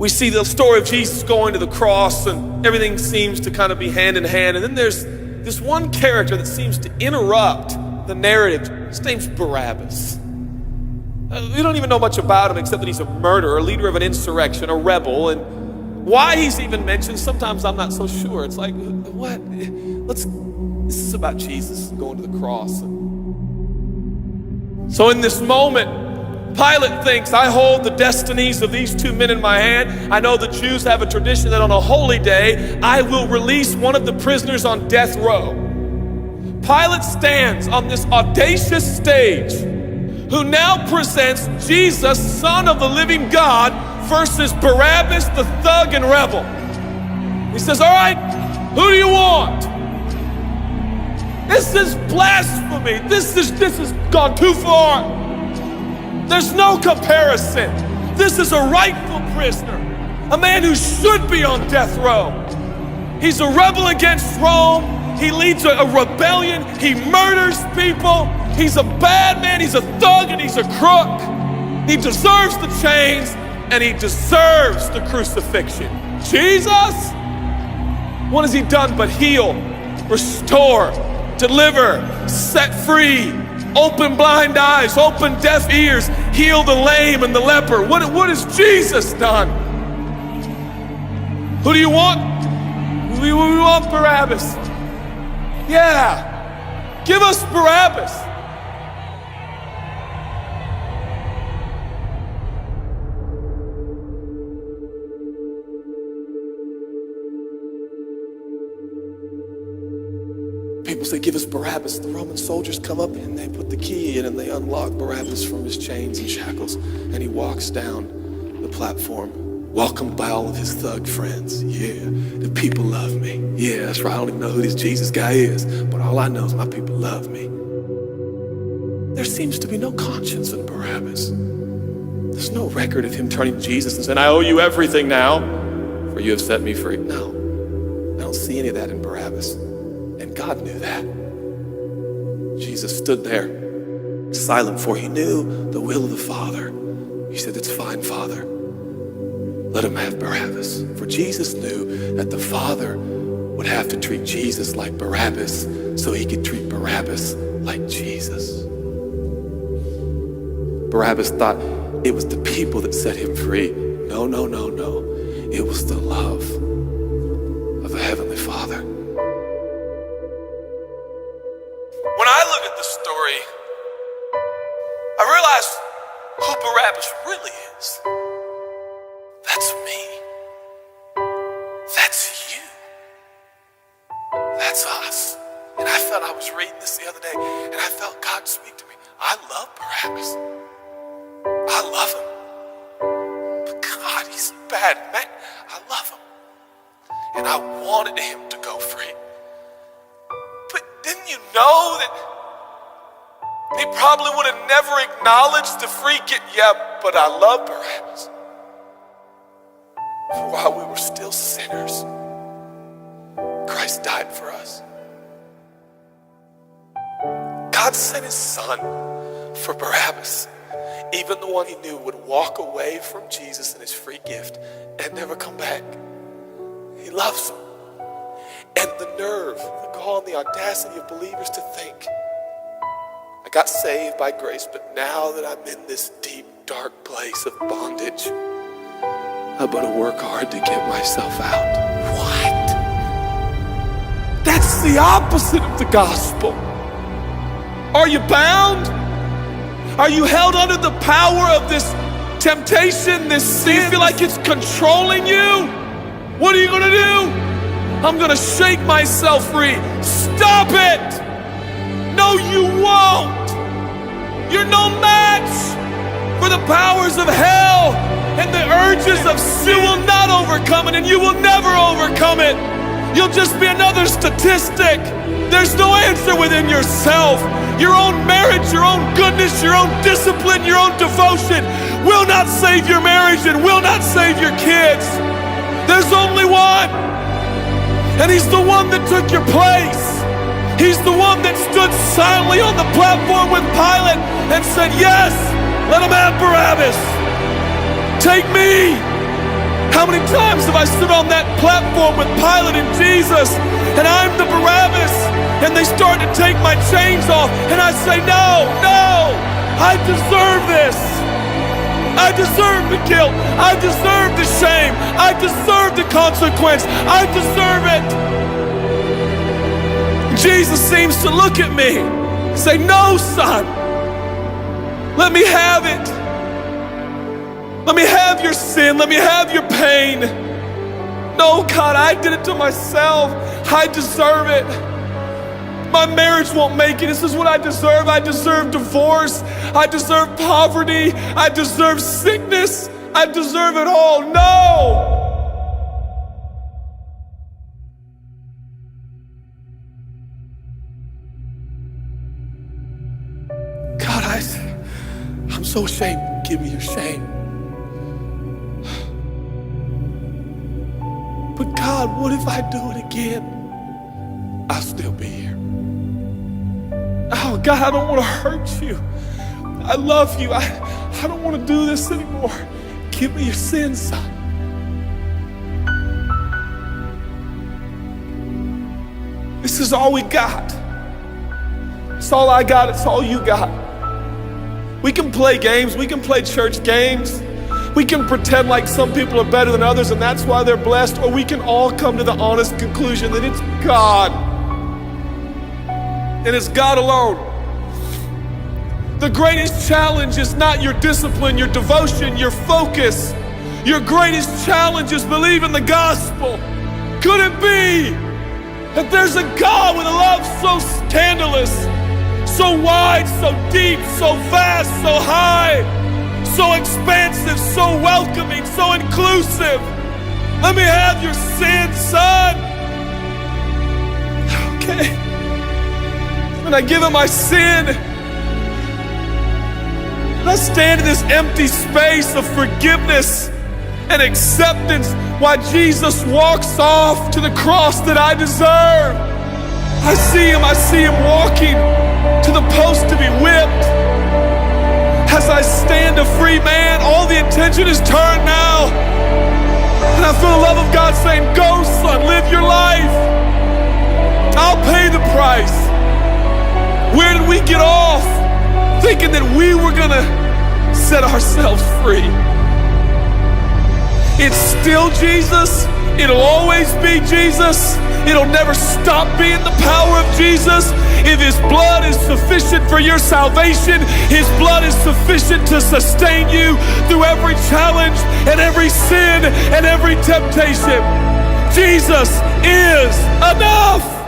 we see the story of Jesus going to the cross, and everything seems to kind of be hand in hand. And then there's this one character that seems to interrupt the narrative. His name's Barabbas. We don't even know much about him except that he's a murderer, a leader of an insurrection, a rebel. And why he's even mentioned, sometimes I'm not so sure. It's like, what? This is about Jesus going to the cross. So in this moment, Pilate thinks, I hold the destinies of these two men in my hand. I know the Jews have a tradition that on a holy day, I will release one of the prisoners on death row. Pilate stands on this audacious stage, who now presents Jesus, Son of the living God, versus Barabbas, the thug and rebel. He says, all right, who do you want? This is blasphemy. This has gone too far. There's no comparison. This is a rightful prisoner, a man who should be on death row. He's a rebel against Rome. He leads a rebellion. He murders people. He's a bad man. He's a thug and he's a crook. He deserves the chains and he deserves the crucifixion. Jesus, what has he done but heal, restore, deliver, set free, open blind eyes, open deaf ears, heal the lame and the leper? What has Jesus done? Who do you want? We want Barabbas. Yeah, give us Barabbas. People say, give us Barabbas. The Roman soldiers come up and they put the key in and they unlock Barabbas from his chains and shackles. And he walks down the platform, welcomed by all of his thug friends. Yeah, the people love me. Yeah, that's right. I don't even know who this Jesus guy is, but all I know is my people love me. There seems to be no conscience in Barabbas. There's no record of him turning to Jesus and saying, I owe you everything now, for you have set me free. No, I don't see any of that in Barabbas. And God knew that. Jesus stood there, silent, for he knew the will of the Father. He said, it's fine, Father. Let him have Barabbas. For Jesus knew that the Father would have to treat Jesus like Barabbas so he could treat Barabbas like Jesus. Barabbas thought it was the people that set him free. No, no, no, no. It was the love of the Heavenly Father. When I look at the story, I realize who Barabbas really is. That's me. That's you. That's us. And I was reading this the other day, and I felt God speak to me. I love Barabbas. I love him. But God, he's bad, man. I love him. And I wanted him to go free. But didn't you know that he probably would have never acknowledged the free gift? Yeah, but I love Barabbas. While we were still sinners, Christ died for us. God sent his son for Barabbas, even the one he knew would walk away from Jesus and his free gift and never come back. He loves him. And the nerve, the gall, and the audacity of believers to think, I got saved by grace, but now that I'm in this deep, dark place of bondage, I better work hard to get myself out. What? That's the opposite of the gospel. Are you bound? Are you held under the power of this temptation, this sin? Do you feel like it's controlling you? What are you gonna do? I'm gonna shake myself free. Stop it! No, you won't. You're no match for the powers of hell and the urges of sin. You will not overcome it, and you will never overcome it. You'll just be another statistic. There's no answer within yourself. Your own marriage, your own goodness, your own discipline, your own devotion will not save your marriage and will not save your kids. There's only one, and he's the one that took your place. He's the one that stood silently on the platform with Pilate and said, yes, let him have Barabbas. Take me. How many times have I stood on that platform with Pilate and Jesus, and I'm the Barabbas, and they start to take my chains off, and I say, no, no, I deserve this. I deserve the guilt. I deserve the shame. I deserve the consequence. I deserve it. Jesus seems to look at me and say, no, son, let me have it. Let me have your sin. Let me have your pain. No, God, I did it to myself. I deserve it. My marriage won't make it. This is what I deserve. I deserve divorce. I deserve poverty. I deserve sickness. I deserve it all. No! God, I'm so ashamed. Give me your shame. But God, what if I do it again? I'll still be here. Oh God, I don't want to hurt you. I love you. I don't want to do this anymore. Give me your sins, son. This is all we got. It's all I got. It's all you got. We can play games. We can play church games. We can pretend like some people are better than others and that's why they're blessed, or we can all come to the honest conclusion that it's God. And it's God alone. The greatest challenge is not your discipline, your devotion, your focus. Your greatest challenge is believing the gospel. Could it be that there's a God with a love so scandalous, so wide, so deep, so vast, so high, so expansive, so welcoming, so inclusive? Let me have your sin, son. Okay. And I give him my sin. And I stand in this empty space of forgiveness and acceptance while Jesus walks off to the cross that I deserve. I see him walking to the post to be whipped. As I stand a free man, all the attention is turned now. And I feel the love of God saying, go son, live your life. I'll pay the price. Where did we get off thinking that we were gonna set ourselves free? It's still Jesus. It'll always be Jesus. It'll never stop being the power of Jesus. If his blood is sufficient for your salvation, his blood is sufficient to sustain you through every challenge and every sin and every temptation. Jesus is enough.